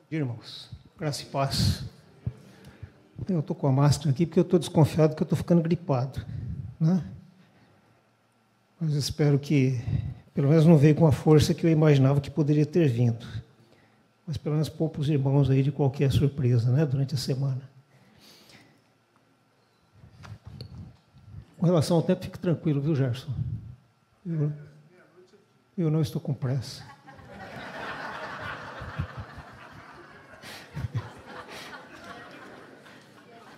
Irmãos, graça e paz. Eu estou com a máscara aqui porque eu estou desconfiado que eu estou ficando gripado, né? Mas espero que, pelo menos não veio com a força que eu imaginava que poderia ter vindo. Mas pelo menos poupa os irmãos aí de qualquer surpresa, né, durante a semana. Com relação ao tempo, fique tranquilo, viu, Gerson? Eu não estou com pressa.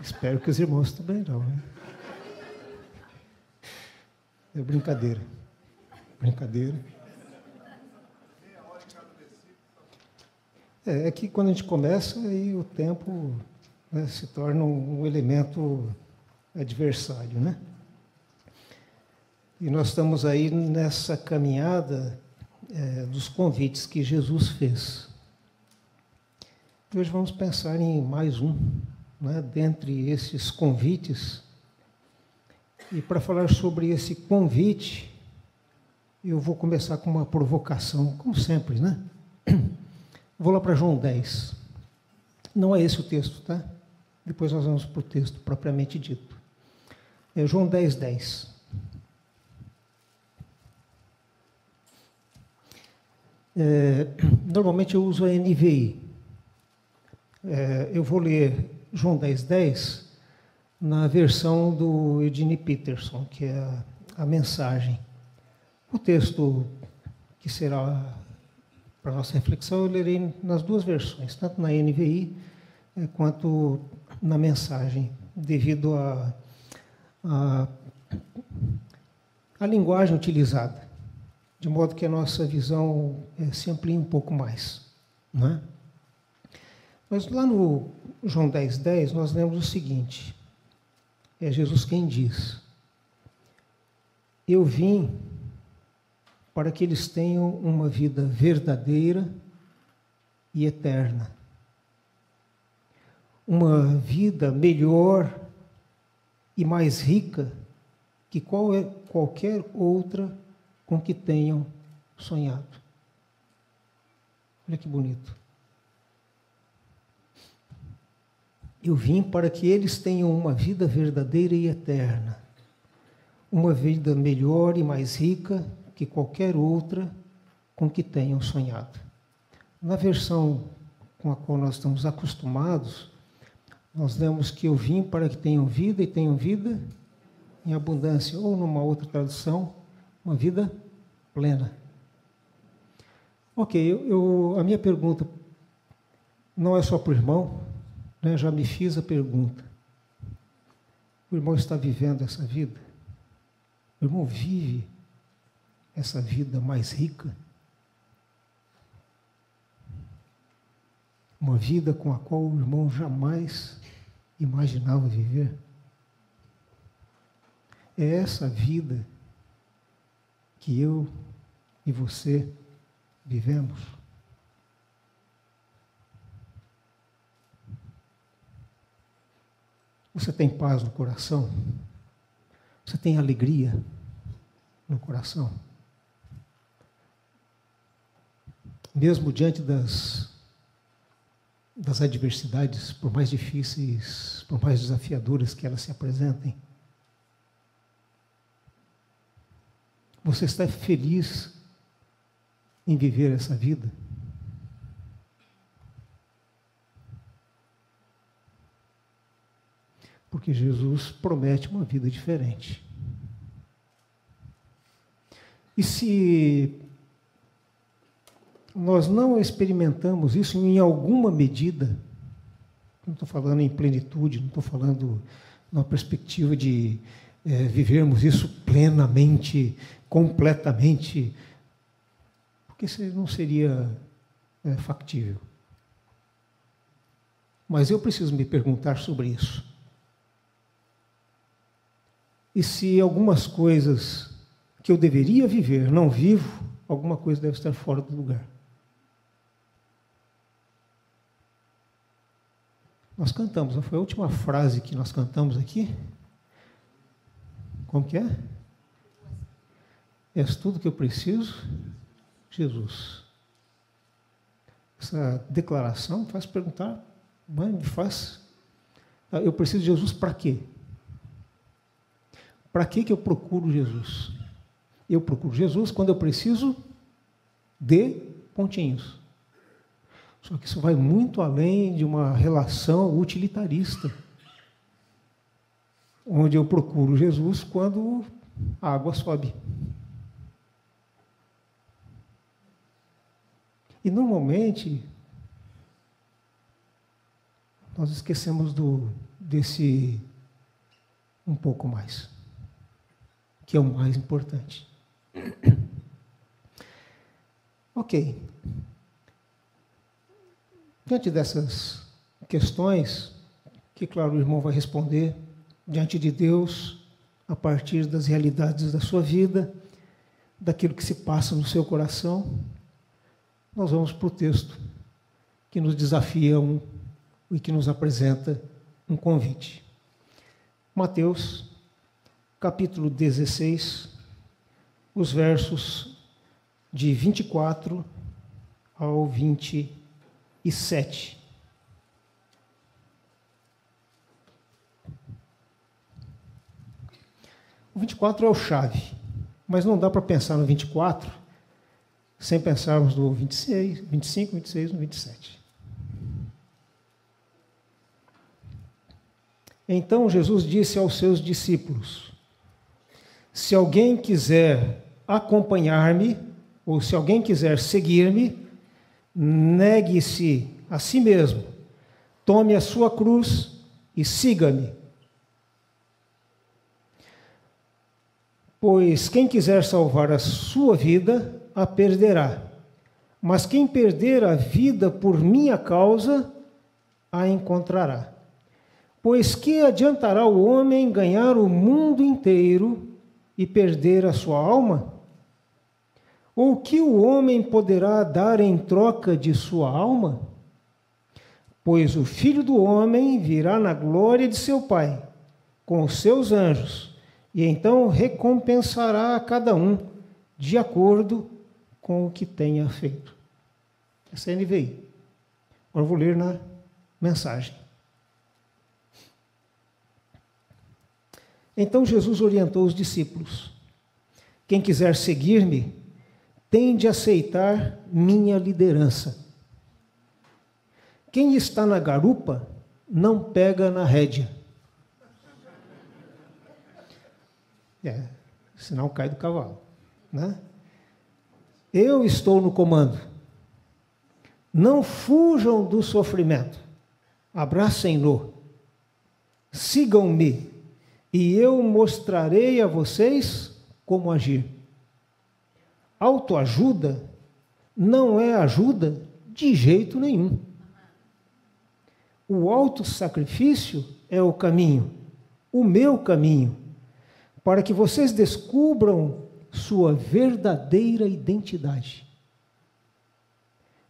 Espero que os irmãos também não, né? É brincadeira. Brincadeira. É que quando a gente começa, aí o tempo, né, se torna um elemento adversário, né? E nós estamos aí nessa caminhada dos convites que Jesus fez. E hoje vamos pensar em mais um, né, dentre esses convites. E para falar sobre esse convite, eu vou começar com uma provocação, como sempre, né? Vou lá para João 10. Não é esse o texto, tá? Depois nós vamos para o texto propriamente dito. É João 10, 10. Normalmente eu uso a NVI. Eu vou ler João 10, 10 na versão do Eugene Peterson, que é a mensagem. O texto que será para a nossa reflexão, eu lerei nas duas versões, tanto na NVI quanto na mensagem, devido à linguagem utilizada, de modo que a nossa visão se amplie um pouco mais, não é? Mas lá no João 10, 10, nós lemos o seguinte, é Jesus quem diz: eu vim para que eles tenham uma vida verdadeira e eterna. Uma vida melhor e mais rica que qualquer outra com que tenham sonhado. Olha que bonito. Eu vim para que eles tenham uma vida verdadeira e eterna. Uma vida melhor e mais rica que qualquer outra com que tenham sonhado. Na versão com a qual nós estamos acostumados, nós lemos que eu vim para que tenham vida e tenham vida em abundância, ou numa outra tradução, uma vida plena. Ok, a minha pergunta não é só para o irmão, né? Já me fiz a pergunta. O irmão está vivendo essa vida? O irmão vive essa vida mais rica? Uma vida com a qual o irmão jamais imaginava viver? É essa vida que eu e você vivemos? Você tem paz no coração? Você tem alegria no coração? Mesmo diante das adversidades, por mais difíceis, por mais desafiadoras que elas se apresentem, você está feliz em viver essa vida? Porque Jesus promete uma vida diferente. E se nós não experimentamos isso em alguma medida, não estou falando em plenitude, não estou falando numa perspectiva de vivermos isso plenamente, completamente, porque isso não seria factível. Mas eu preciso me perguntar sobre isso. E se algumas coisas que eu deveria viver não vivo, alguma coisa deve estar fora do lugar. Nós cantamos, não foi a última frase que nós cantamos aqui? Como que é? És tudo que eu preciso, Jesus. essa declaração faz perguntar, me faz, eu preciso de Jesus para quê? Para que eu procuro Jesus? Eu procuro Jesus quando eu preciso de pontinhos. Só que isso vai muito além de uma relação utilitarista, onde eu procuro Jesus quando a água sobe. E normalmente nós esquecemos desse um pouco mais, que é o mais importante. Ok. Diante dessas questões, que claro o irmão vai responder, diante de Deus, a partir das realidades da sua vida, daquilo que se passa no seu coração, nós vamos para o texto que nos desafia e que nos apresenta um convite. Mateus, capítulo 16, os versos de 24 ao 27. O 24 é o chave, mas não dá para pensar no 24 sem pensarmos no 26, 25, 26 e no 27. Então Jesus disse aos seus discípulos: se alguém quiser acompanhar-me, ou se alguém quiser seguir-me, negue-se a si mesmo, tome a sua cruz e siga-me. Pois quem quiser salvar a sua vida, a perderá. Mas quem perder a vida por minha causa, a encontrará. Pois que adiantará o homem ganhar o mundo inteiro e perder a sua alma? Ou que o homem poderá dar em troca de sua alma? Pois o Filho do Homem virá na glória de seu Pai, com os seus anjos, e então recompensará a cada um de acordo com o que tenha feito. Essa é a NVI. Agora eu vou ler na mensagem. Então Jesus orientou os discípulos: quem quiser seguir-me, tem de aceitar minha liderança. Quem está na garupa, não pega na rédea. Senão cai do cavalo, né? Eu estou no comando. Não fujam do sofrimento. Abracem-no. Sigam-me, e eu mostrarei a vocês como agir. Autoajuda não é ajuda de jeito nenhum. O autossacrifício é o caminho, o meu caminho, para que vocês descubram sua verdadeira identidade.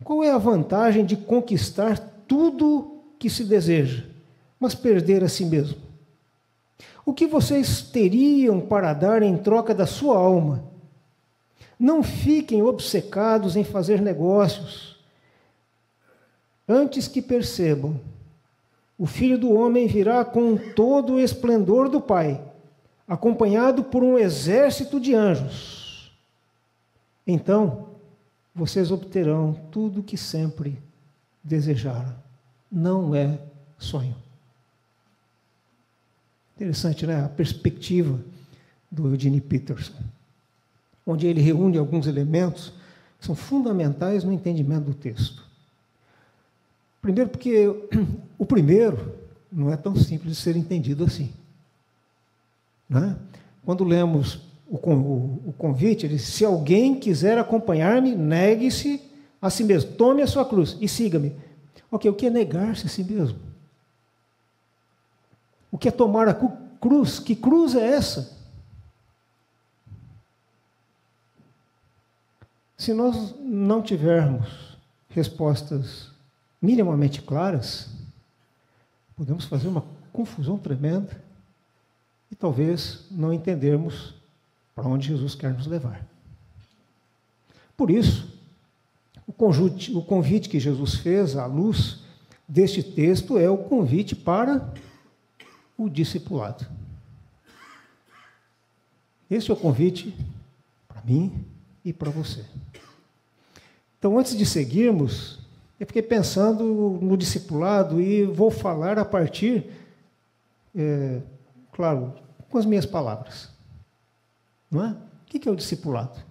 Qual é a vantagem de conquistar tudo que se deseja, mas perder a si mesmo? O que vocês teriam para dar em troca da sua alma? Não fiquem obcecados em fazer negócios, antes que percebam, o Filho do Homem virá com todo o esplendor do Pai, acompanhado por um exército de anjos. Então, vocês obterão tudo o que sempre desejaram. Não é sonho. Interessante, né? A perspectiva do Eugene Peterson, onde ele reúne alguns elementos que são fundamentais no entendimento do texto. Primeiro, porque o primeiro não é tão simples de ser entendido assim. Né? Quando lemos o convite, ele diz: se alguém quiser acompanhar-me, negue-se a si mesmo, tome a sua cruz e siga-me. Ok, o que é negar-se a si mesmo? O que é tomar a cruz? Que cruz é essa? Se nós não tivermos respostas minimamente claras, podemos fazer uma confusão tremenda e talvez não entendermos para onde Jesus quer nos levar. Por isso, O convite que Jesus fez à luz deste texto é o convite para o discipulado. Esse é o convite para mim e para você. Então, antes de seguirmos, eu fiquei pensando no discipulado e vou falar a partir, claro, com as minhas palavras. Não é? O que é o discipulado?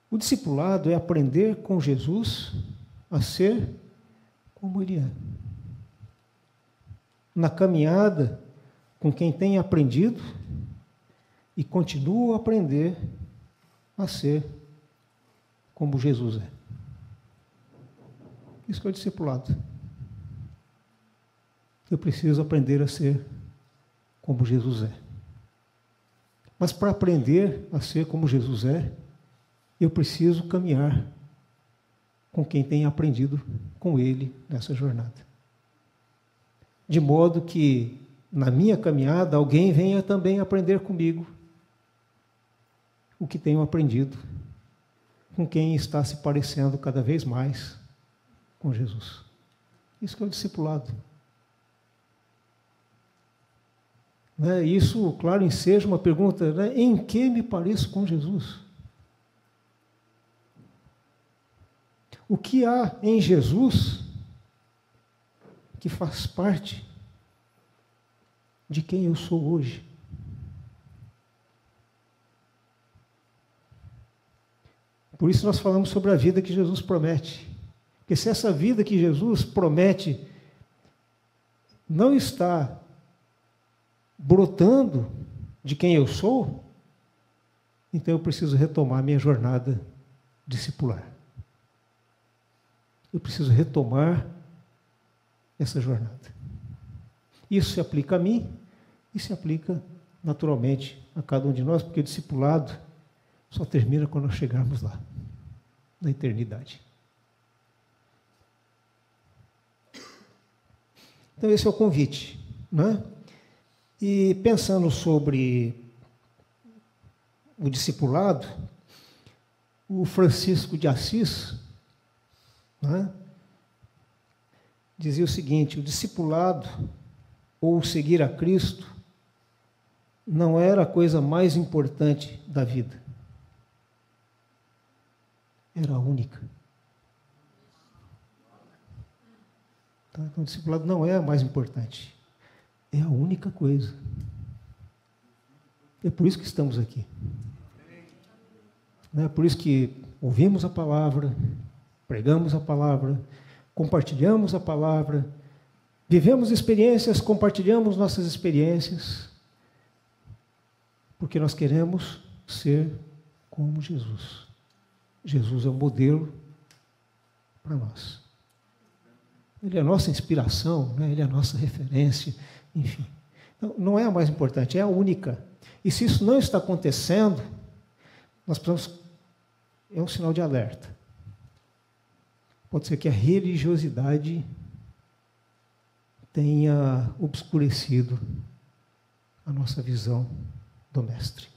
O discipulado é aprender com Jesus a ser como Ele é. Na caminhada com quem tem aprendido e continua a aprender a ser como Jesus é. Isso que é o discipulado. Eu preciso aprender a ser como Jesus é. Mas para aprender a ser como Jesus é, eu preciso caminhar com quem tem aprendido com Ele nessa jornada. De modo que, na minha caminhada, alguém venha também aprender comigo o que tenho aprendido com quem está se parecendo cada vez mais com Jesus. Isso que é o discipulado. Isso, claro, enseja uma pergunta, em que me pareço com Jesus? O que há em Jesus que faz parte de quem eu sou hoje? Por isso nós falamos sobre a vida que Jesus promete. Porque se essa vida que Jesus promete não está brotando de quem eu sou, então eu preciso retomar minha jornada discipular. Eu preciso retomar essa jornada. Isso se aplica a mim e se aplica naturalmente a cada um de nós, porque o discipulado só termina quando nós chegarmos lá, na eternidade. Então esse é o convite, né? E pensando sobre o discipulado, o Francisco de Assis, né, dizia o seguinte: o discipulado, ou seguir a Cristo, não era a coisa mais importante da vida. Era a única. Então, o discipulado não é a mais importante. É a única coisa. É por isso que estamos aqui. É por isso que ouvimos a palavra, pregamos a palavra, compartilhamos a palavra, vivemos experiências, compartilhamos nossas experiências, porque nós queremos ser como Jesus. Jesus é o modelo para nós. Ele é a nossa inspiração, né? Ele é a nossa referência, enfim. Então, não é a mais importante, é a única. E se isso não está acontecendo, nós precisamos... É um sinal de alerta. Pode ser que a religiosidade tenha obscurecido a nossa visão do Mestre.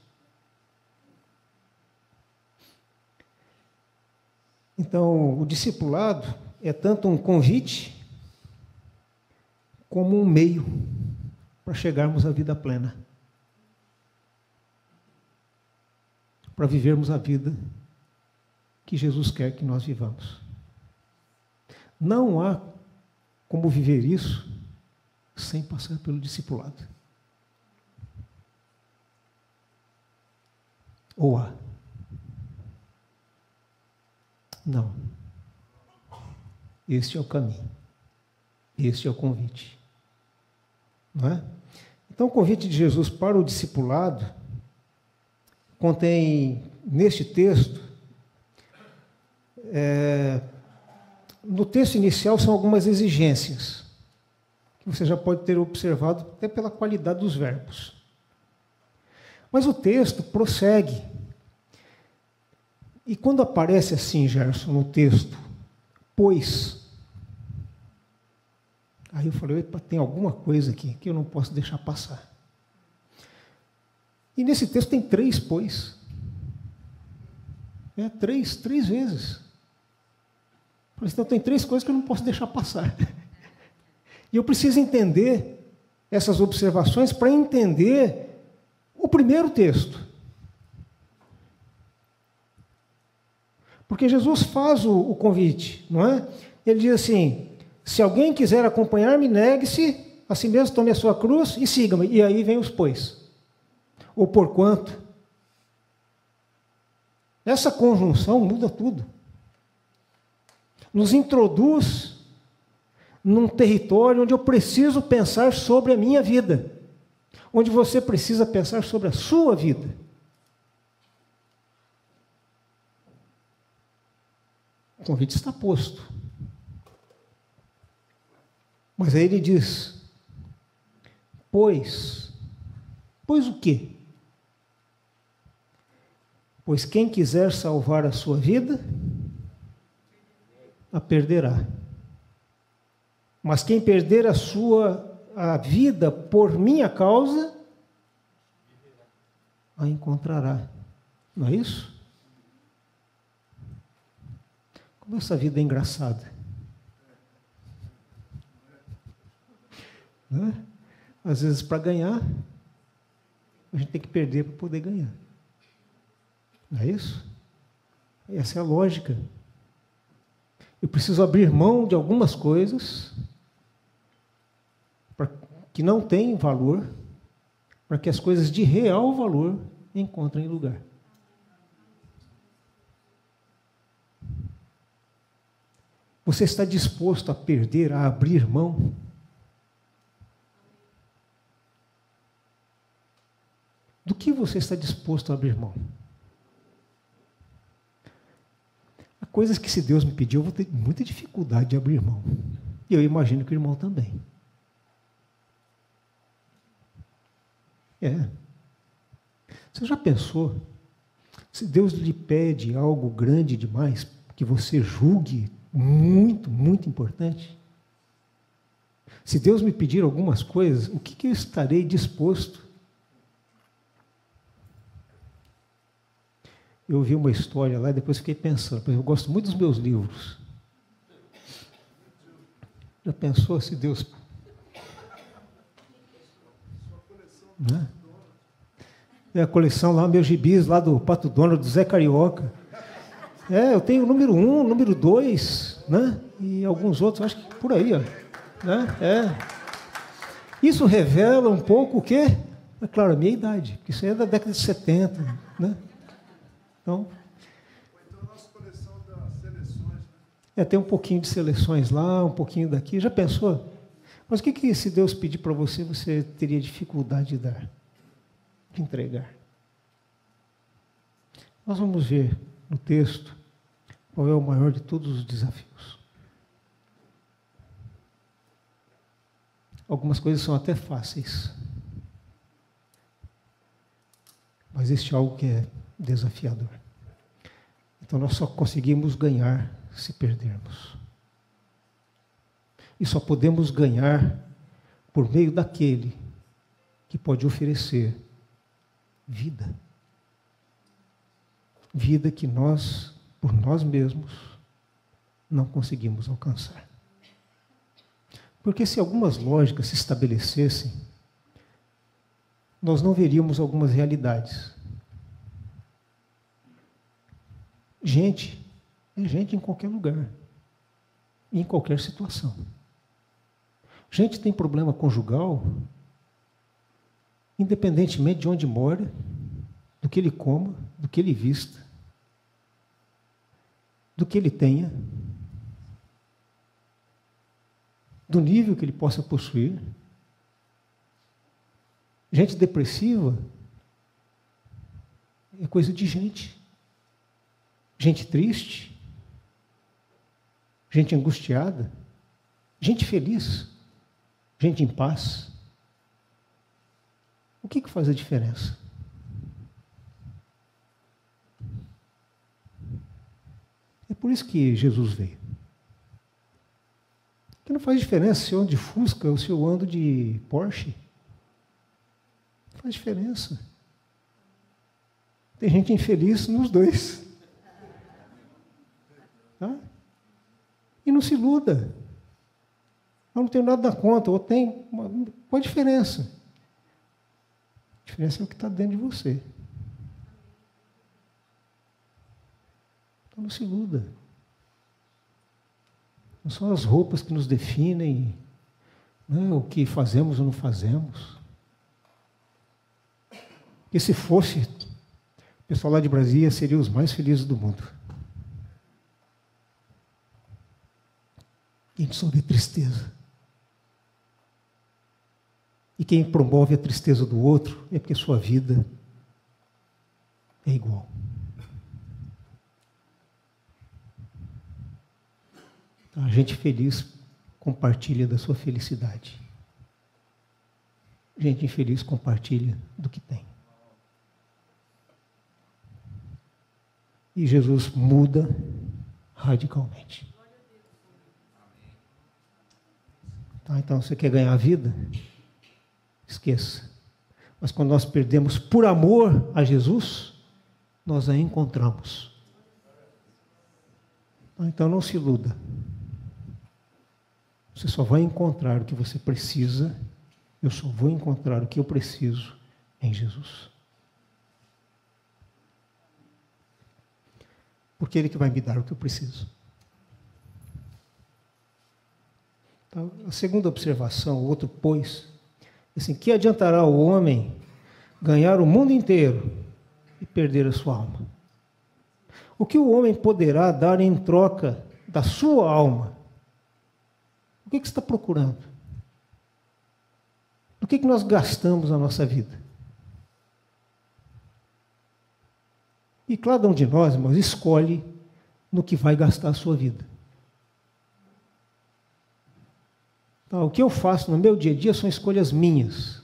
Então, o discipulado é tanto um convite como um meio para chegarmos à vida plena, para vivermos a vida que Jesus quer que nós vivamos. Não há como viver isso sem passar pelo discipulado. Ou há? Não. Este é o caminho. Este é o convite. Não é? Então, o convite de Jesus para o discipulado contém, neste texto, no texto inicial são algumas exigências, que você já pode ter observado até pela qualidade dos verbos. Mas o texto prossegue. E quando aparece assim, Gerson, no texto, pois, aí eu falei, epa, tem alguma coisa aqui que eu não posso deixar passar. E nesse texto tem 3 pois. Três vezes. Então tem 3 coisas que eu não posso deixar passar. E eu preciso entender essas observações para entender o primeiro texto. Porque Jesus faz o convite, não é? Ele diz assim: se alguém quiser acompanhar-me, negue-se a si mesmo, tome a sua cruz e siga-me. E aí vem os pois. Ou porquanto. Essa conjunção muda tudo. Nos introduz num território onde eu preciso pensar sobre a minha vida, onde você precisa pensar sobre a sua vida. O convite está posto. Mas aí ele diz: pois o quê? Pois quem quiser salvar a sua vida, a perderá. Mas quem perder a vida por minha causa, a encontrará. Não é isso? Como essa vida é engraçada. Não é? Às vezes, para ganhar, a gente tem que perder para poder ganhar. Não é isso? Essa é a lógica. Eu preciso abrir mão de algumas coisas que não têm valor, para que as coisas de real valor encontrem lugar. Você está disposto a perder, a abrir mão? Do que você está disposto a abrir mão? Há coisas que, se Deus me pedir, eu vou ter muita dificuldade de abrir mão. E eu imagino que o irmão também. Você já pensou, se Deus lhe pede algo grande demais, que você julgue muito, muito importante? Se Deus me pedir algumas coisas, o que eu estarei disposto? Eu ouvi uma história lá e depois fiquei pensando, porque eu gosto muito dos meus livros. Já pensou se Deus... Né? É a coleção lá, meus gibis lá do Pato Donald, do Zé Carioca. Eu tenho o número 1, o número 2, né? E alguns outros, acho que por aí, ó. Né? Isso revela um pouco o quê? É claro, a minha idade, porque isso aí é da década de 70, né? Então, a nossa coleção das seleções, né? Tem um pouquinho de seleções lá, um pouquinho daqui. Já pensou? Mas o que se Deus pedir para você, você teria dificuldade de dar, de entregar? Nós vamos ver no texto qual é o maior de todos os desafios. Algumas coisas são até fáceis, mas existe algo que é desafiador. Então nós só conseguimos ganhar se perdermos. E só podemos ganhar por meio daquele que pode oferecer vida. Vida que nós, por nós mesmos, não conseguimos alcançar. Porque se algumas lógicas se estabelecessem, nós não veríamos algumas realidades. Gente é gente em qualquer lugar, em qualquer situação. Gente tem problema conjugal, independentemente de onde mora, do que ele coma, do que ele vista, do que ele tenha, do nível que ele possa possuir. Gente depressiva é coisa de gente. Gente triste, gente angustiada, gente feliz, gente em paz. O que faz a diferença? É por isso que Jesus veio. Que não faz diferença se eu ando de Fusca ou se eu ando de Porsche. Não faz diferença. Tem gente infeliz nos dois. E não se iluda. Eu não tenho nada na conta, ou tem. Qual a diferença? A diferença é o que está dentro de você. Então não se iluda. Não são as roupas que nos definem, né, o que fazemos ou não fazemos. Porque se fosse, o pessoal lá de Brasília seria os mais felizes do mundo. A gente só vê tristeza. E quem promove a tristeza do outro é porque sua vida é igual. A gente feliz compartilha da sua felicidade. Gente infeliz compartilha do que tem. E Jesus muda radicalmente. Tá, então, você quer ganhar a vida? Esqueça. Mas quando nós perdemos por amor a Jesus, nós a encontramos. Tá, então, não se iluda. Você só vai encontrar o que você precisa. Eu só vou encontrar o que eu preciso em Jesus. Porque Ele que vai me dar o que eu preciso. Então, a segunda observação, o outro pois, assim, que adiantará o homem ganhar o mundo inteiro e perder a sua alma? O que o homem poderá dar em troca da sua alma? O que você está procurando? Do que nós gastamos a nossa vida? E cada um de nós, irmãos, escolhe no que vai gastar a sua vida. Então, o que eu faço no meu dia a dia são escolhas minhas.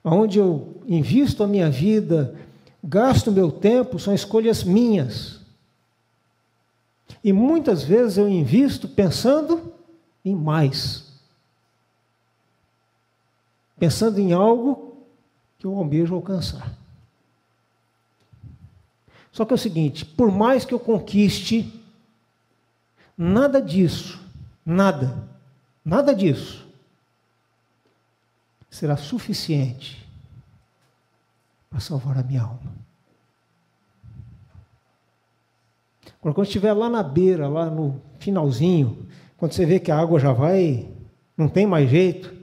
Onde eu invisto a minha vida, gasto o meu tempo, são escolhas minhas. E muitas vezes eu invisto pensando em mais. Pensando em algo que eu almejo alcançar. Só que é o seguinte, por mais que eu conquiste, nada disso, nada disso será suficiente para salvar a minha alma. Agora, quando estiver lá na beira, lá no finalzinho, quando você vê que a água já vai, não tem mais jeito,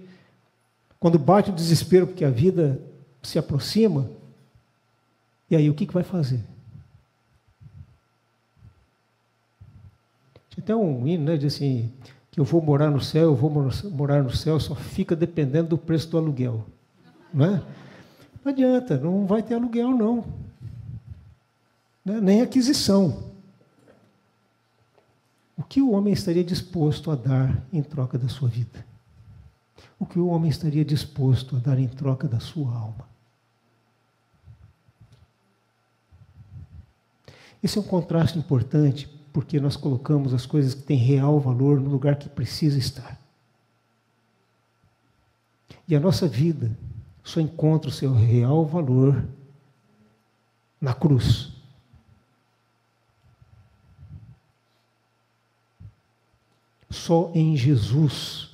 quando bate o desespero porque a vida se aproxima, e aí o que vai fazer? Tinha até um hino, né, diz assim, que eu vou morar no céu, só fica dependendo do preço do aluguel. Não é? Não adianta, não vai ter aluguel não. Né? Nem aquisição. O que o homem estaria disposto a dar em troca da sua vida? O que o homem estaria disposto a dar em troca da sua alma? Esse é um contraste importante, porque nós colocamos as coisas que têm real valor no lugar que precisa estar. E a nossa vida só encontra o seu real valor na cruz. Só em Jesus.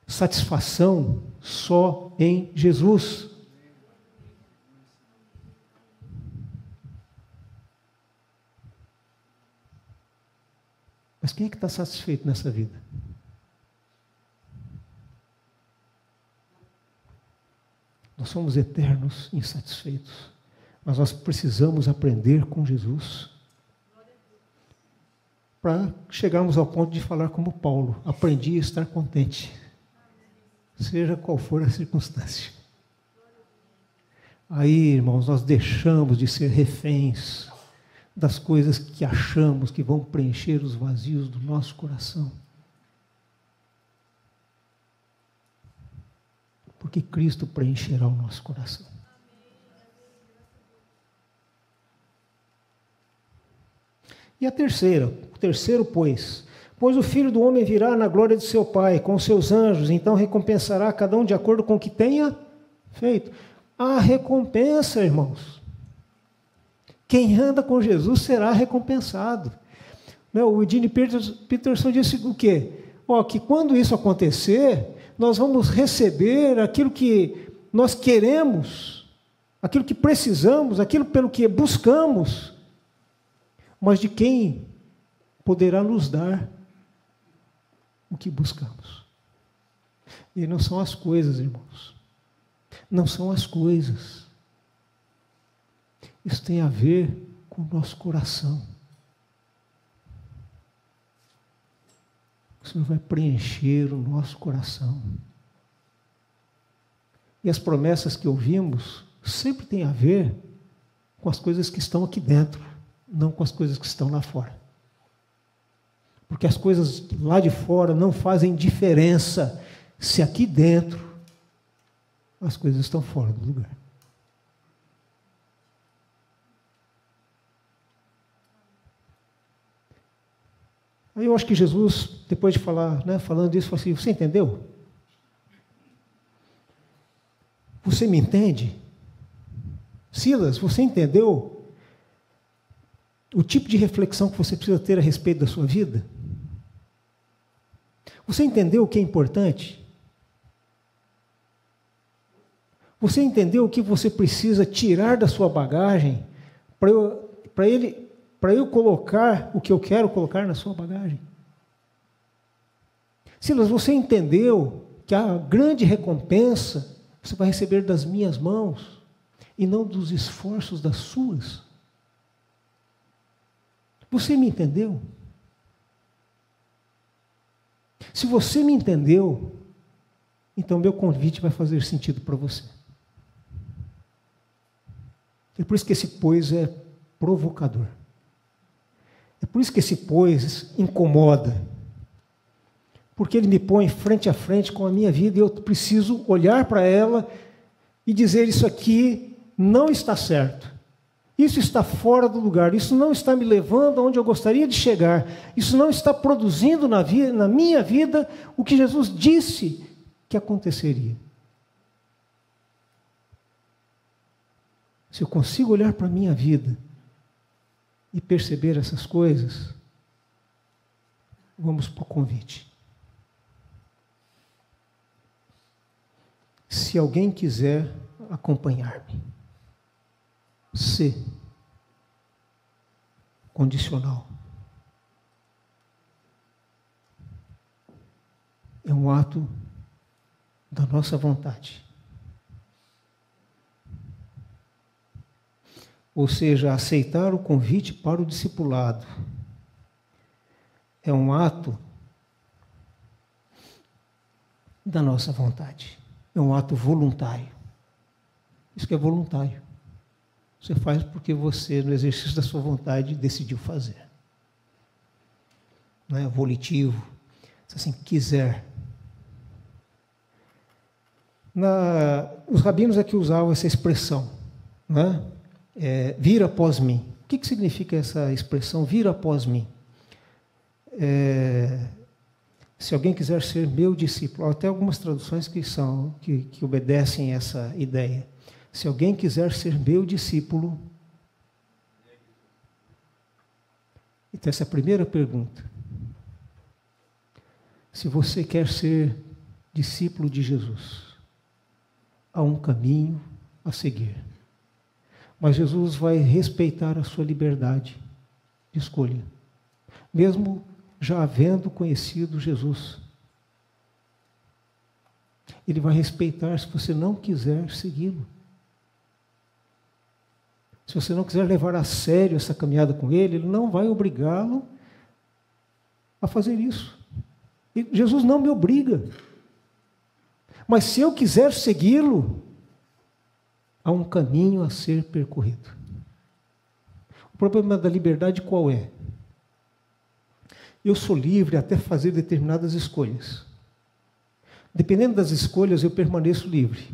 Satisfação só em Jesus. Mas quem é que está satisfeito nessa vida? Nós somos eternos insatisfeitos, mas nós precisamos aprender com Jesus para chegarmos ao ponto de falar como Paulo, aprendi a estar contente, seja qual for a circunstância. Aí, irmãos, nós deixamos de ser reféns das coisas que achamos que vão preencher os vazios do nosso coração. Porque Cristo preencherá o nosso coração. E a terceira, o terceiro, pois o Filho do Homem virá na glória de seu Pai, com seus anjos, então recompensará cada um de acordo com o que tenha feito. A recompensa, irmãos. Quem anda com Jesus será recompensado. O Eugene Peterson disse o quê? Que quando isso acontecer, nós vamos receber aquilo que nós queremos, aquilo que precisamos, aquilo pelo que buscamos, mas de quem poderá nos dar o que buscamos. E não são as coisas, irmãos. Não são as coisas. Isso tem a ver com o nosso coração. O Senhor vai preencher o nosso coração. E as promessas que ouvimos sempre têm a ver com as coisas que estão aqui dentro, não com as coisas que estão lá fora. Porque as coisas lá de fora não fazem diferença se aqui dentro as coisas estão fora do lugar. Aí eu acho que Jesus, depois de falar, falando isso, falou assim: você entendeu? Você me entende? Silas, você entendeu o tipo de reflexão que você precisa ter a respeito da sua vida? Você entendeu o que é importante? Você entendeu o que você precisa tirar da sua bagagem para eu colocar o que eu quero colocar na sua bagagem? Silas, você entendeu que a grande recompensa você vai receber das minhas mãos e não dos esforços das suas? Você me entendeu? Se você me entendeu, então meu convite vai fazer sentido para você. É por isso que esse pois é provocador. É por isso que esse pois incomoda. Porque ele me põe frente a frente com a minha vida e eu preciso olhar para ela e dizer: isso aqui não está certo. Isso está fora do lugar. Isso não está me levando aonde eu gostaria de chegar. Isso não está produzindo na minha vida o que Jesus disse que aconteceria. Se eu consigo olhar para a minha vida e perceber essas coisas, vamos para o convite. Se alguém quiser acompanhar-me, C, condicional. É um ato da nossa vontade. Ou seja, aceitar o convite para o discipulado é um ato da nossa vontade. É um ato voluntário. Isso que é voluntário. Você faz porque você, no exercício da sua vontade, decidiu fazer. Não é volitivo. Assim, quiser. Os rabinos aqui usavam essa expressão, né? Vir após mim. O que significa essa expressão, vir após mim? Se alguém quiser ser meu discípulo, até algumas traduções que obedecem essa ideia. Se alguém quiser ser meu discípulo, então essa é a primeira pergunta. Se você quer ser discípulo de Jesus, há um caminho a seguir. Mas Jesus vai respeitar a sua liberdade de escolha, mesmo já havendo conhecido Jesus. Ele vai respeitar se você não quiser segui-lo. Se você não quiser levar a sério essa caminhada com Ele, Ele não vai obrigá-lo a fazer isso. Jesus não me obriga. Mas se eu quiser segui-lo, há um caminho a ser percorrido. O problema da liberdade qual é? Eu sou livre até fazer determinadas escolhas. Dependendo das escolhas, eu permaneço livre.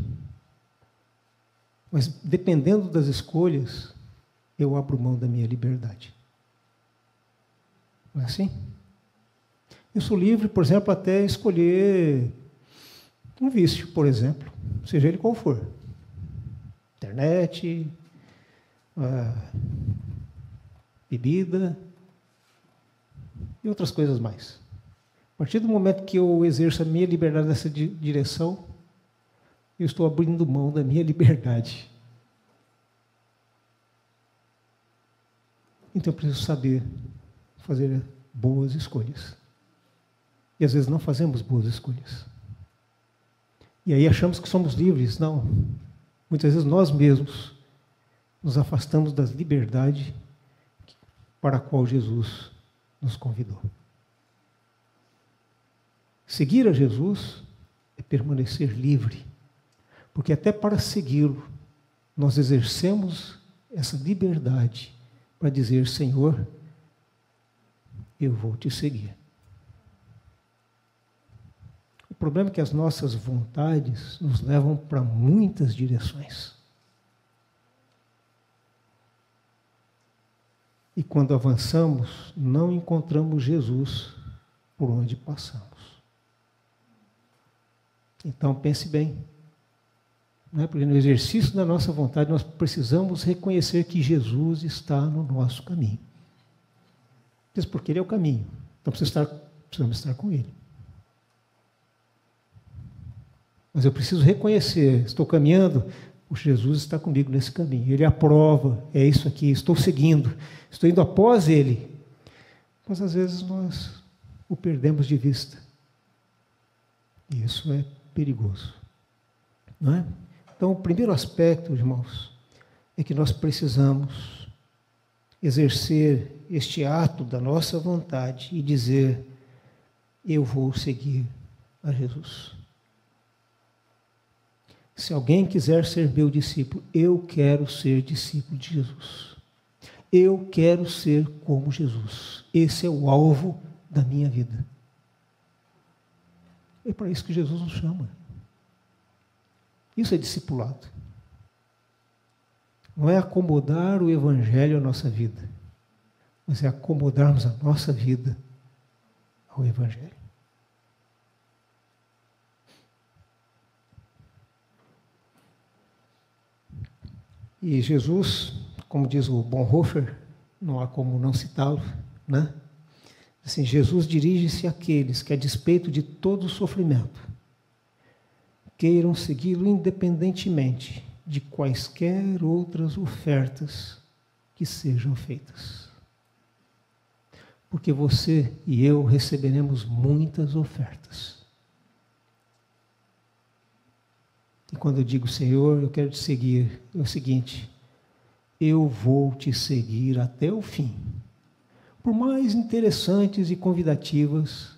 Mas dependendo das escolhas, eu abro mão da minha liberdade. Não é assim? Eu sou livre, por exemplo, até escolher um vício, por exemplo, seja ele qual for. Internet, bebida e outras coisas mais. A partir do momento que eu exerço a minha liberdade nessa direção, eu estou abrindo mão da minha liberdade. Então eu preciso saber fazer boas escolhas. E às vezes não fazemos boas escolhas. E aí achamos que somos livres. Não. Muitas vezes nós mesmos nos afastamos da liberdade para a qual Jesus nos convidou. Seguir a Jesus é permanecer livre. Porque até para segui-lo, nós exercemos essa liberdade para dizer: Senhor, eu vou te seguir. O problema é que as nossas vontades nos levam para muitas direções. E quando avançamos, não encontramos Jesus por onde passamos. Então pense bem. Não é? Porque no exercício da nossa vontade nós precisamos reconhecer que Jesus está no nosso caminho. Porque Ele é o caminho. Então precisamos estar com Ele. Mas eu preciso reconhecer, estou caminhando, o Jesus está comigo nesse caminho. Ele aprova, é isso aqui, estou seguindo, estou indo após Ele. Mas às vezes nós o perdemos de vista. E isso é perigoso. Não é? Então, o primeiro aspecto, irmãos, é que nós precisamos exercer este ato da nossa vontade e dizer: eu vou seguir a Jesus. Se alguém quiser ser meu discípulo, eu quero ser discípulo de Jesus. Eu quero ser como Jesus. Esse é o alvo da minha vida. É para isso que Jesus nos chama. Isso é discipulado. Não é acomodar o Evangelho à nossa vida, mas é acomodarmos a nossa vida ao Evangelho. E Jesus, como diz o Bonhoeffer, não há como não citá-lo, né? Assim, Jesus dirige-se àqueles que, a despeito de todo o sofrimento, queiram segui-lo independentemente de quaisquer outras ofertas que sejam feitas. Porque você e eu receberemos muitas ofertas. E quando eu digo: Senhor, eu quero te seguir, é o seguinte: eu vou te seguir até o fim. Por mais interessantes e convidativas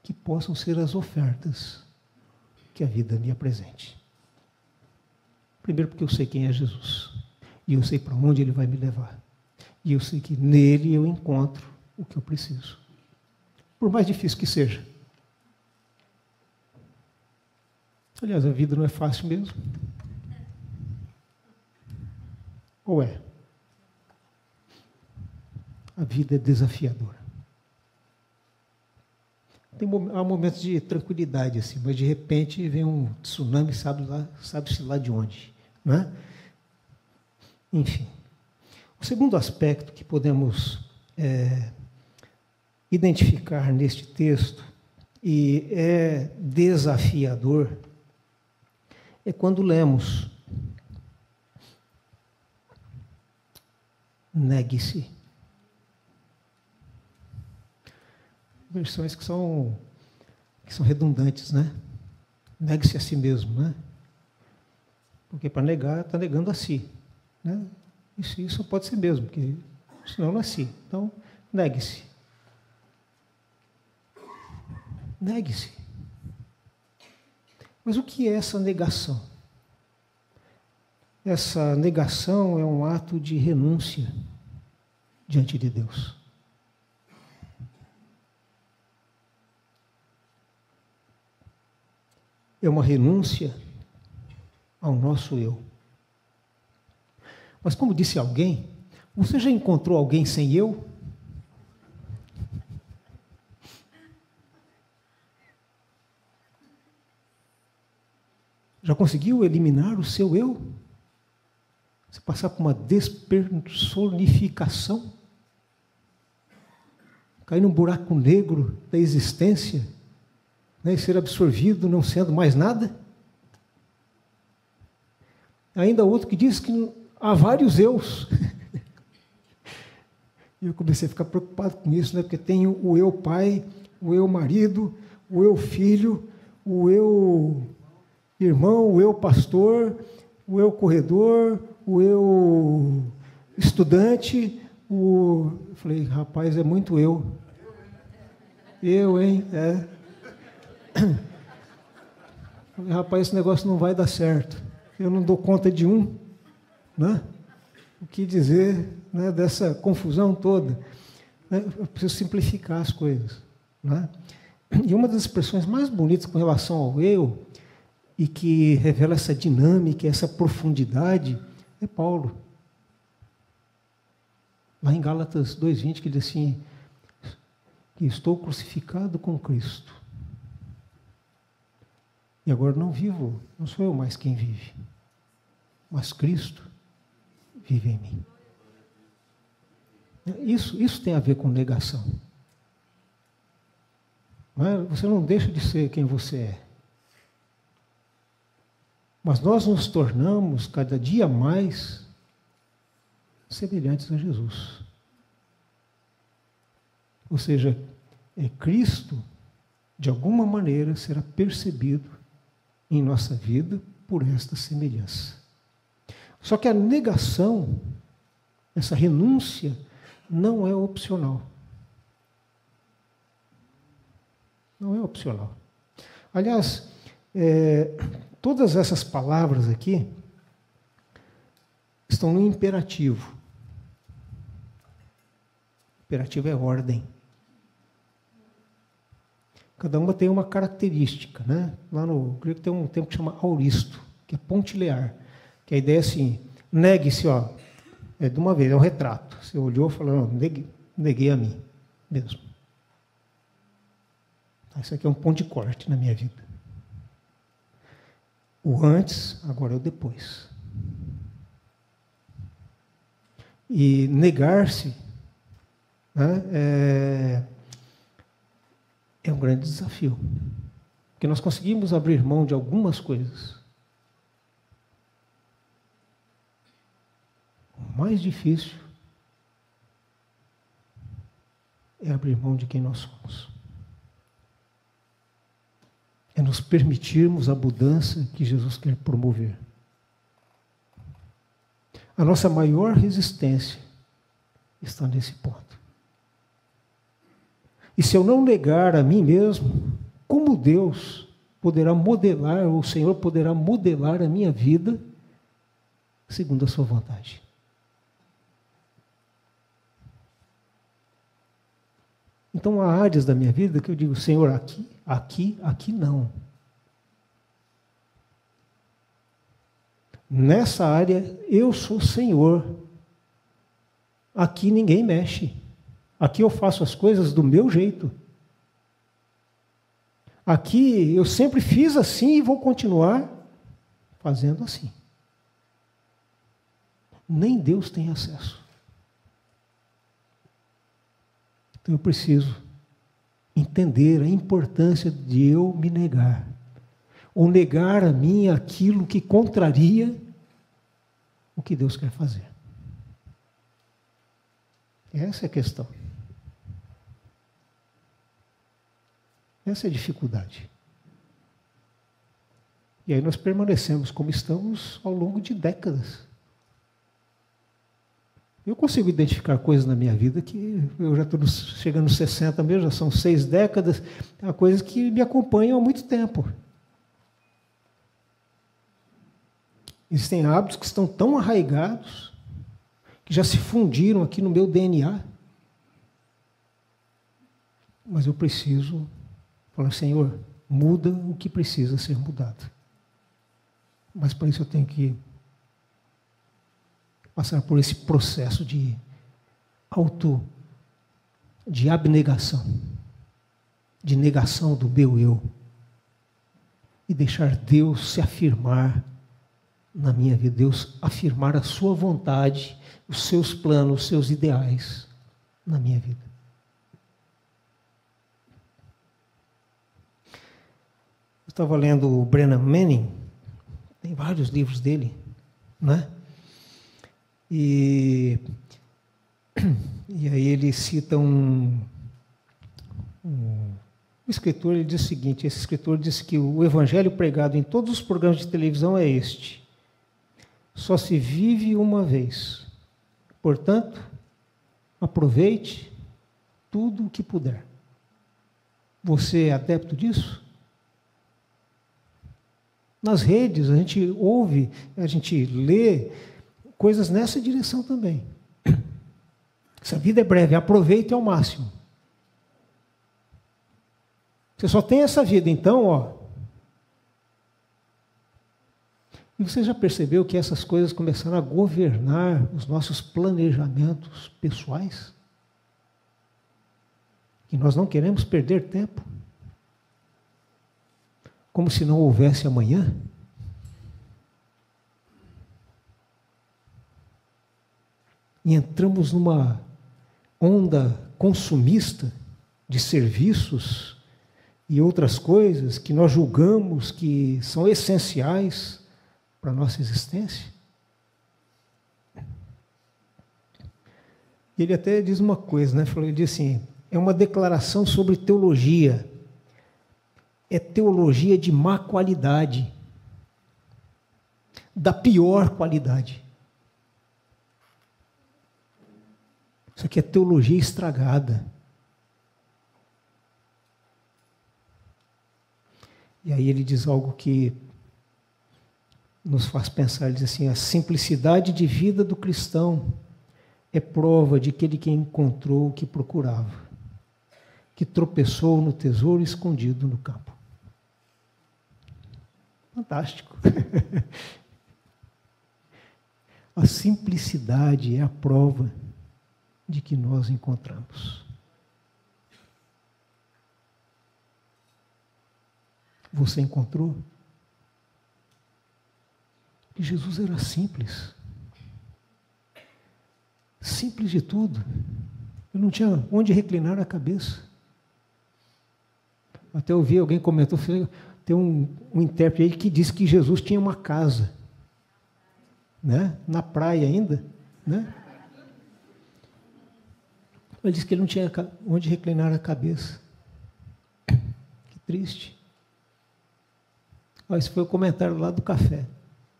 que possam ser as ofertas que a vida me apresente. Primeiro, porque eu sei quem é Jesus. E eu sei para onde Ele vai me levar. E eu sei que nele eu encontro o que eu preciso. Por mais difícil que seja. Aliás, a vida não é fácil mesmo. Ou é? A vida é desafiadora. Há momentos de tranquilidade, assim, mas de repente vem um tsunami, sabe-se lá de onde. Não é? Enfim. O segundo aspecto que podemos identificar neste texto, e é desafiador, é quando lemos: negue-se. Versões que são redundantes, né? Negue-se a si mesmo, né? Porque para negar, está negando a si, né? Isso pode ser mesmo, porque senão não é si. Então, negue-se. Negue-se. Mas o que é essa negação? Essa negação é um ato de renúncia diante de Deus. É uma renúncia ao nosso eu. Mas como disse alguém, você já encontrou alguém sem eu? Já conseguiu eliminar o seu eu? Você passar por uma despersonificação cair num buraco negro da existência, né, e ser absorvido não sendo mais nada? Ainda outro que diz que há vários eus. E eu comecei a ficar preocupado com isso, né, porque tem o eu pai, o eu marido, o eu filho, o eu irmão, o eu pastor, o eu corredor, o eu estudante. Eu falei, rapaz, é muito eu. Eu, hein? É. Falei, rapaz, esse negócio não vai dar certo. Eu não dou conta de um, né? O que dizer, né, dessa confusão toda? Eu preciso simplificar as coisas, né? E uma das expressões mais bonitas com relação ao eu, e que revela essa dinâmica, essa profundidade, é Paulo. Lá em Gálatas 2:20, que diz assim, que estou crucificado com Cristo. E agora não vivo, não sou eu mais quem vive, mas Cristo vive em mim. Isso tem a ver com negação. Você não deixa de ser quem você é. Mas nós nos tornamos cada dia mais semelhantes a Jesus. Ou seja, Cristo, de alguma maneira, será percebido em nossa vida por esta semelhança. Só que a negação, essa renúncia, não é opcional. Não é opcional. Aliás, todas essas palavras aqui estão no imperativo. Imperativo é ordem. Cada uma tem uma característica, né? Lá no grego tem um termo que chama auristo, que é pontilear, que a ideia é assim, negue-se, ó, de uma vez, é um retrato. Você olhou e falou, não, neguei a mim mesmo. Isso aqui é um ponto de corte na minha vida. O antes, agora é o depois. E negar-se, né, é um grande desafio. Porque nós conseguimos abrir mão de algumas coisas. O mais difícil é abrir mão de quem nós somos. É nos permitirmos a mudança que Jesus quer promover. A nossa maior resistência está nesse ponto. E se eu não negar a mim mesmo, como Deus poderá modelar, ou o Senhor poderá modelar a minha vida segundo a sua vontade? Então há áreas da minha vida que eu digo, Senhor, aqui não. Nessa área eu sou Senhor. Aqui ninguém mexe. Aqui eu faço as coisas do meu jeito. Aqui eu sempre fiz assim e vou continuar fazendo assim. Nem Deus tem acesso. Então eu preciso entender a importância de eu me negar. Ou negar a mim aquilo que contraria o que Deus quer fazer. Essa é a questão. Essa é a dificuldade. E aí nós permanecemos como estamos ao longo de décadas. Eu consigo identificar coisas na minha vida que eu já estou chegando nos 60 mesmo, já são 6 décadas, há coisas que me acompanham há muito tempo. Existem hábitos que estão tão arraigados, que já se fundiram aqui no meu DNA. Mas eu preciso falar, Senhor, muda o que precisa ser mudado. Mas para isso eu tenho que passar por esse processo de abnegação, de negação do meu eu, e deixar Deus se afirmar na minha vida, Deus afirmar a sua vontade, os seus planos, os seus ideais na minha vida. estava lendo o Brennan Manning, tem vários livros dele, né? E aí ele cita um escritor, ele diz o seguinte, esse escritor diz que o evangelho pregado em todos os programas de televisão é este: só se vive uma vez. Portanto, aproveite tudo o que puder. Você é adepto disso? Nas redes, a gente ouve, a gente lê coisas nessa direção também. Essa vida é breve, aproveite ao máximo. Você só tem essa vida, então, ó. E você já percebeu que essas coisas começaram a governar os nossos planejamentos pessoais? Que nós não queremos perder tempo. Como se não houvesse amanhã. E entramos numa onda consumista de serviços e outras coisas que nós julgamos que são essenciais para a nossa existência. Ele até diz uma coisa, né? Ele diz assim, é uma declaração sobre teologia. É teologia de má qualidade, da pior qualidade. Isso aqui é teologia estragada. E aí ele diz algo que nos faz pensar, ele diz assim, a simplicidade de vida do cristão é prova de aquele que encontrou o que procurava, que tropeçou no tesouro escondido no campo. Fantástico. A simplicidade é a prova de que nós encontramos. Você encontrou? Que Jesus era simples. Simples de tudo. Ele não tinha onde reclinar a cabeça. Até eu vi, alguém comentou, tem um intérprete aí que disse que Jesus tinha uma casa, né? Na praia ainda, né? Ele disse que ele não tinha onde reclinar a cabeça. Que triste. Esse foi o comentário lá do café.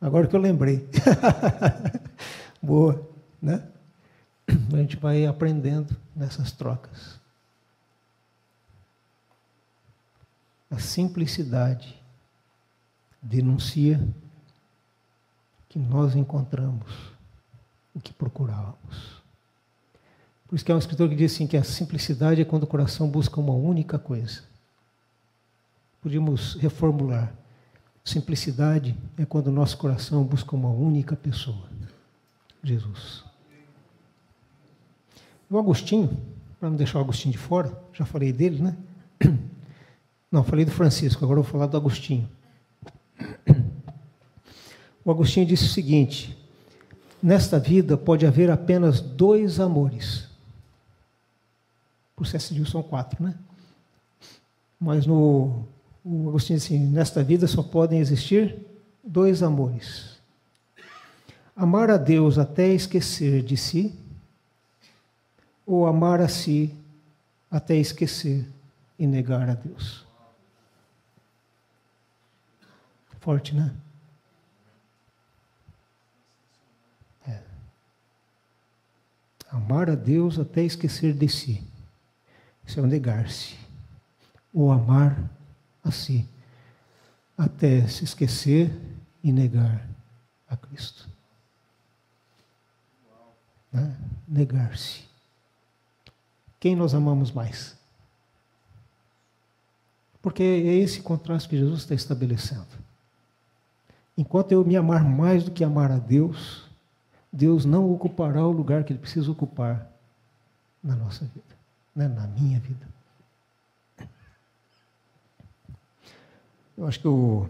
Agora que eu lembrei. Boa, né? A gente vai aprendendo nessas trocas. A simplicidade denuncia que nós encontramos o que procurávamos. Por isso que é um escritor que diz assim, que a simplicidade é quando o coração busca uma única coisa. Podíamos reformular. Simplicidade é quando o nosso coração busca uma única pessoa, Jesus. O Agostinho, para não deixar o Agostinho de fora, já falei dele, né? Não, falei do Francisco, agora eu vou falar do Agostinho. O Agostinho disse o seguinte, nesta vida pode haver apenas 2 amores. Por C.S. Lewis são 4, né? Mas o Agostinho disse assim, nesta vida só podem existir 2 amores. Amar a Deus até esquecer de si, ou amar a si até esquecer e negar a Deus. Forte, né? É. Amar a Deus até esquecer de si. Isso é o negar-se. Ou amar a si, até se esquecer e negar a Cristo. Né? Negar-se. Quem nós amamos mais? Porque é esse contraste que Jesus está estabelecendo. Enquanto eu me amar mais do que amar a Deus, Deus não ocupará o lugar que Ele precisa ocupar na nossa vida, né? Na minha vida. Eu acho que o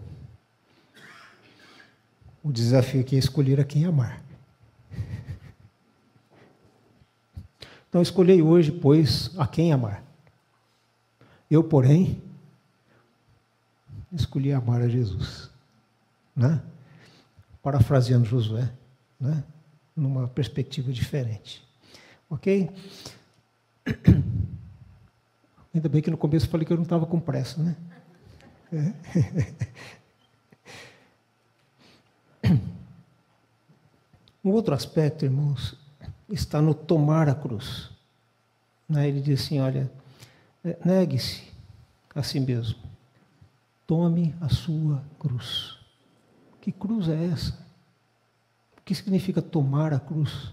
desafio aqui é escolher a quem amar. Então, escolhei hoje, pois, a quem amar. Eu, porém, escolhi amar a Jesus, né? Parafraseando Josué, né? Numa perspectiva diferente. Ok? Ainda bem que no começo eu falei que eu não estava com pressa, né? Um outro aspecto, irmãos, está no tomar a cruz. Né? Ele diz assim, olha, negue-se a si mesmo. Tome a sua cruz. Que cruz é essa? O que significa tomar a cruz?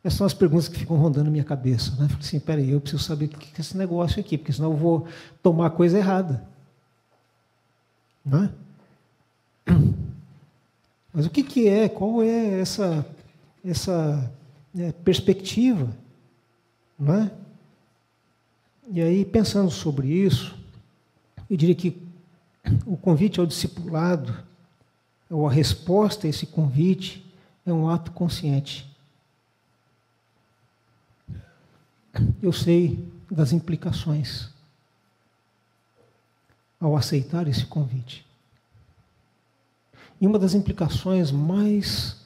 Essas são as perguntas que ficam rondando na minha cabeça. Né? Falei assim, peraí, eu preciso saber o que é esse negócio aqui, porque senão eu vou tomar a coisa errada. Não é? Mas o que é? Qual é essa perspectiva? Não é? E aí, pensando sobre isso, eu diria que o convite ao discipulado, ou a resposta a esse convite, é um ato consciente. Eu sei das implicações ao aceitar esse convite. E uma das implicações mais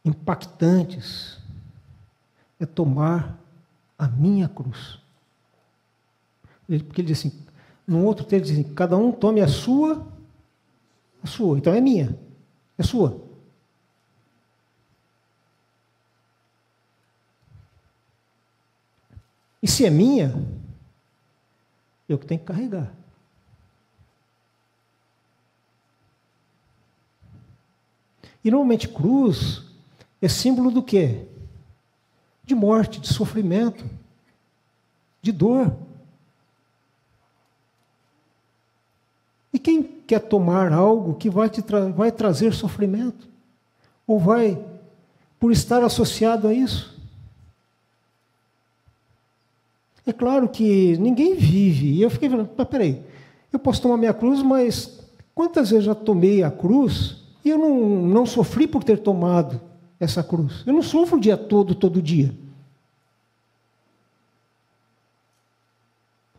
impactantes é tomar a minha cruz. Porque ele diz assim, no outro texto ele diz assim, cada um tome a sua, então é minha, é sua. E se é minha, eu que tenho que carregar. E normalmente cruz é símbolo do quê? De morte, de sofrimento, de dor. E quem quer tomar algo que vai trazer sofrimento? Ou vai, por estar associado a isso? É claro que ninguém vive. E eu fiquei falando, mas peraí, eu posso tomar minha cruz, mas quantas vezes eu já tomei a cruz e eu não sofri por ter tomado essa cruz? Eu não sofro o dia todo dia.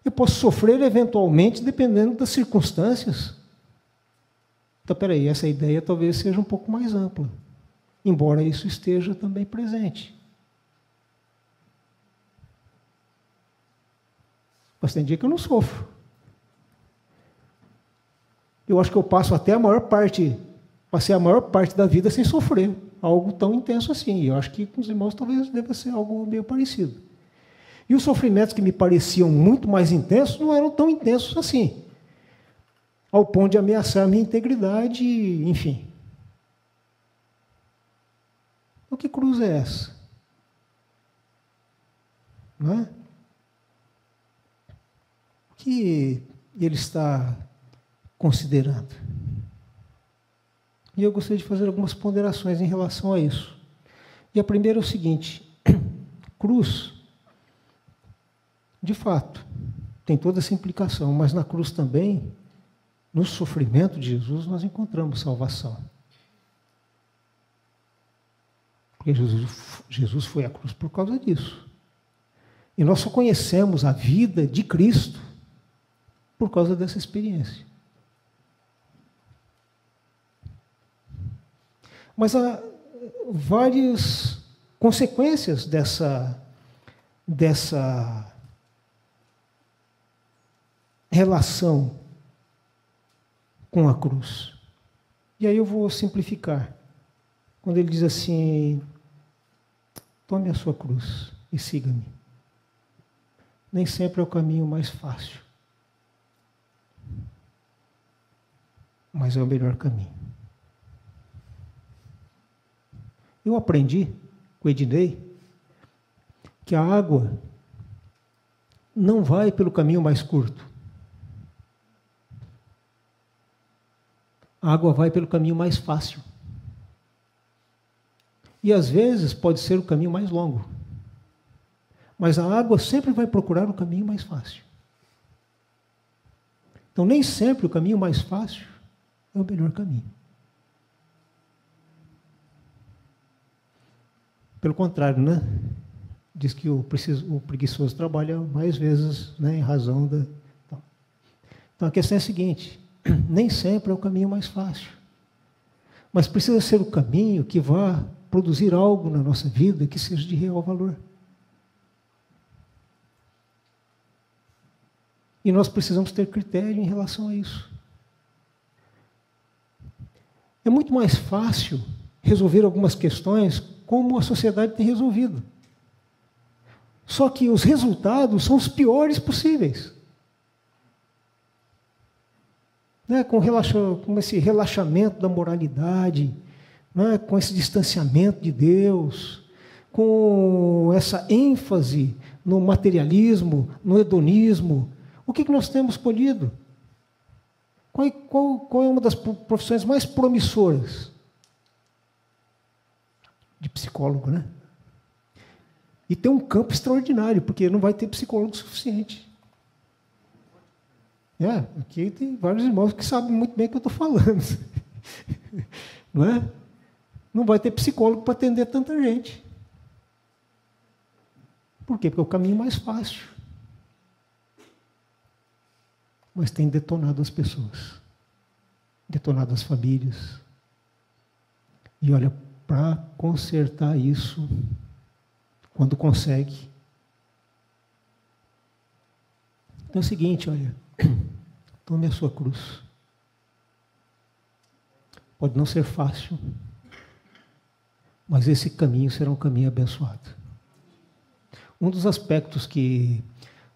Eu posso sofrer eventualmente, dependendo das circunstâncias. Então, peraí, essa ideia talvez seja um pouco mais ampla, embora isso esteja também presente. Mas tem dia que eu não sofro. Eu acho que eu passei a maior parte da vida sem sofrer algo tão intenso assim. Eu acho que com os irmãos talvez deva ser algo meio parecido. E os sofrimentos que me pareciam muito mais intensos não eram tão intensos assim, ao ponto de ameaçar a minha integridade, enfim. Então, que cruz é essa? Não é? O que ele está considerando? E eu gostaria de fazer algumas ponderações em relação a isso. E a primeira é o seguinte: cruz, de fato, tem toda essa implicação, mas na cruz também, no sofrimento de Jesus, nós encontramos salvação. Porque Jesus foi à cruz por causa disso. E nós só conhecemos a vida de Cristo por causa dessa experiência. Mas há várias consequências dessa relação com a cruz. E aí eu vou simplificar. Quando ele diz assim, tome a sua cruz e siga-me. Nem sempre é o caminho mais fácil, mas é o melhor caminho. Eu aprendi com o Ednei que a água não vai pelo caminho mais curto. A água vai pelo caminho mais fácil. E às vezes pode ser o caminho mais longo. Mas a água sempre vai procurar o caminho mais fácil. Então nem sempre o caminho mais fácil é o melhor caminho. Pelo contrário, né? Diz que o preguiçoso trabalha mais vezes, né, em razão da... Então. Então a questão é a seguinte: nem sempre é o caminho mais fácil, mas precisa ser o caminho que vá produzir algo na nossa vida que seja de real valor. E nós precisamos ter critério em relação a isso. É muito mais fácil resolver algumas questões como a sociedade tem resolvido. Só que os resultados são os piores possíveis. Né? Com esse relaxamento da moralidade, né? Com esse distanciamento de Deus, com essa ênfase no materialismo, no hedonismo, o que nós temos colhido? Qual é uma das profissões mais promissoras? De psicólogo, né? E tem um campo extraordinário, porque não vai ter psicólogo suficiente. Aqui tem vários irmãos que sabem muito bem o que eu estou falando. Não é? Não vai ter psicólogo para atender tanta gente. Por quê? Porque é o caminho mais fácil. Mas tem detonado as pessoas, detonado as famílias. E olha, para consertar isso, quando consegue. Então é o seguinte, olha, tome a sua cruz. Pode não ser fácil, mas esse caminho será um caminho abençoado. Um dos aspectos que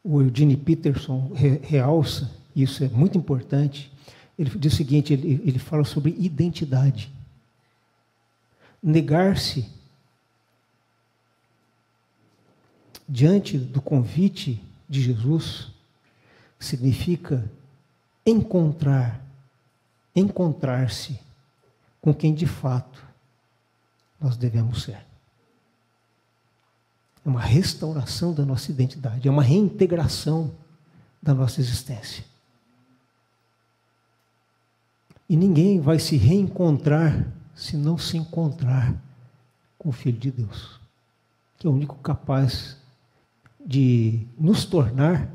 o Eugene Peterson realça, isso é muito importante, ele diz o seguinte, ele fala sobre identidade. Negar-se diante do convite de Jesus significa encontrar-se com quem de fato nós devemos ser. É uma restauração da nossa identidade, é uma reintegração da nossa existência. E ninguém vai se reencontrar se não se encontrar com o Filho de Deus, que é o único capaz de nos tornar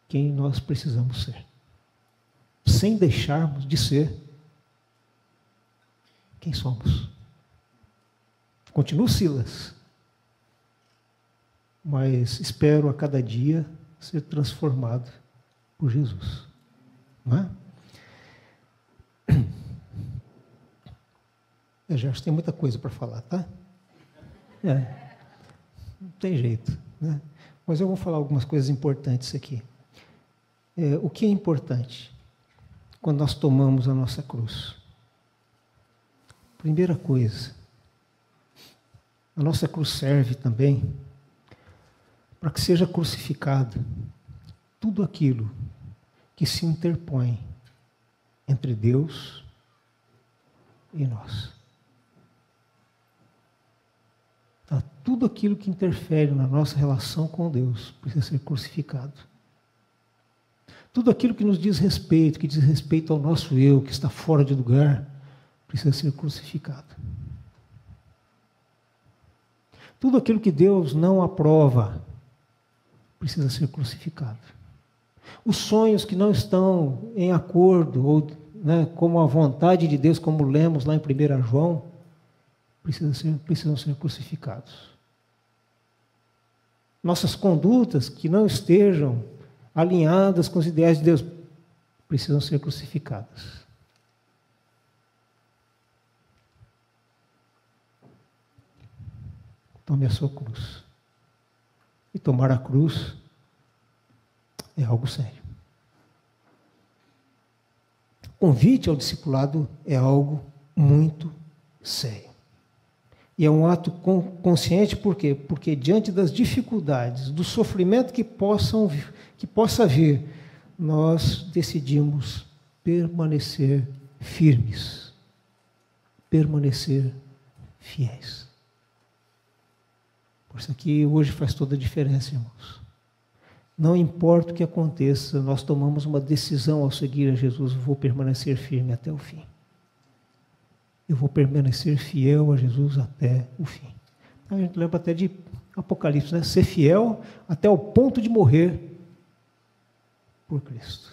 quem nós precisamos ser, sem deixarmos de ser quem somos. Continuo Silas, mas espero a cada dia ser transformado por Jesus. Não é? Gerson, tem muita coisa para falar, tá? Não tem jeito, né? Mas eu vou falar algumas coisas importantes aqui. O que é importante quando nós tomamos a nossa cruz? Primeira coisa, a nossa cruz serve também para que seja crucificado tudo aquilo que se interpõe entre Deus e nós. Tá? Tudo aquilo que interfere na nossa relação com Deus precisa ser crucificado. Tudo aquilo que nos diz respeito, que diz respeito ao nosso eu, que está fora de lugar, precisa ser crucificado. Tudo aquilo que Deus não aprova precisa ser crucificado. Os sonhos que não estão em acordo, ou como a vontade de Deus, como lemos lá em 1 João, precisam ser crucificados. Nossas condutas que não estejam alinhadas com os ideais de Deus precisam ser crucificadas. Tome a sua cruz. E tomar a cruz é algo sério. O convite ao discipulado é algo muito sério. E é um ato consciente, por quê? Porque diante das dificuldades, do sofrimento que possa vir, nós decidimos permanecer firmes, permanecer fiéis. Por isso aqui hoje faz toda a diferença, irmãos. Não importa o que aconteça, nós tomamos uma decisão ao seguir a Jesus, vou permanecer firme até o fim. Eu vou permanecer fiel a Jesus até o fim. A gente lembra até de Apocalipse, né? Ser fiel até o ponto de morrer por Cristo.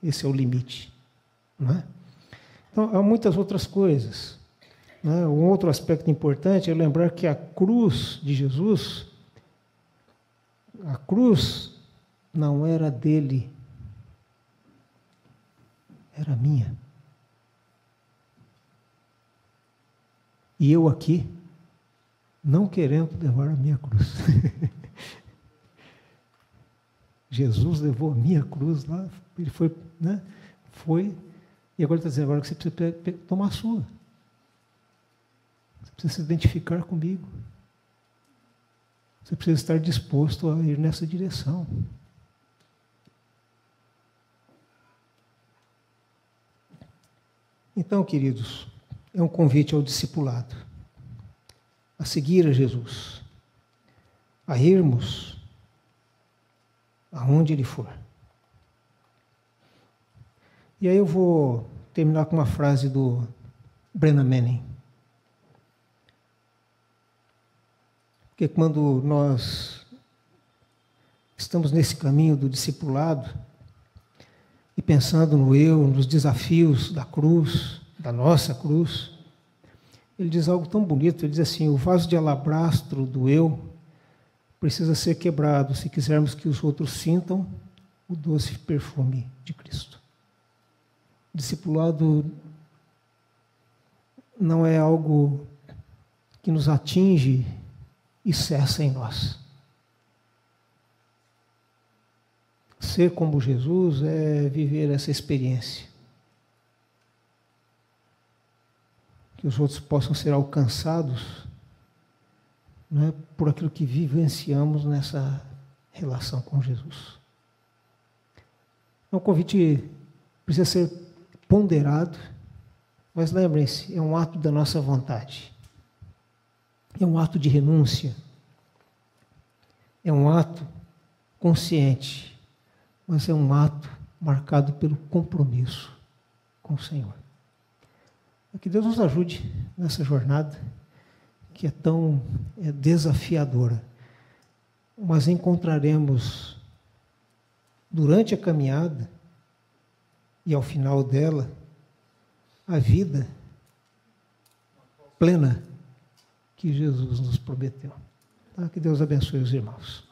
esse é o limite. Não é? Então, há muitas outras coisas. Né? Um outro aspecto importante é lembrar que a cruz de Jesus, a cruz não era dele, era minha. E eu aqui, não querendo levar a minha cruz. Jesus levou a minha cruz lá, ele foi, né? Foi, e agora está dizendo agora que você precisa tomar a sua. Você precisa se identificar comigo. Você precisa estar disposto a ir nessa direção. Então, queridos, é um convite ao discipulado, a seguir a Jesus, a irmos aonde Ele for. E aí eu vou terminar com uma frase do Brennan Manning. Porque quando nós estamos nesse caminho do discipulado, e pensando no eu, nos desafios da cruz, da nossa cruz, ele diz algo tão bonito, ele diz assim, o vaso de alabastro do eu precisa ser quebrado se quisermos que os outros sintam o doce perfume de Cristo. O discipulado não é algo que nos atinge e cessa em nós. Ser como Jesus é viver essa experiência. Que os outros possam ser alcançados, né, por aquilo que vivenciamos nessa relação com Jesus. Então, o convite precisa ser ponderado, mas lembrem-se, é um ato da nossa vontade. É um ato de renúncia. É um ato consciente, mas é um ato marcado pelo compromisso com o Senhor. Que Deus nos ajude nessa jornada, que é tão desafiadora, mas encontraremos, durante a caminhada e ao final dela, a vida plena que Jesus nos prometeu. Tá? Que Deus abençoe os irmãos.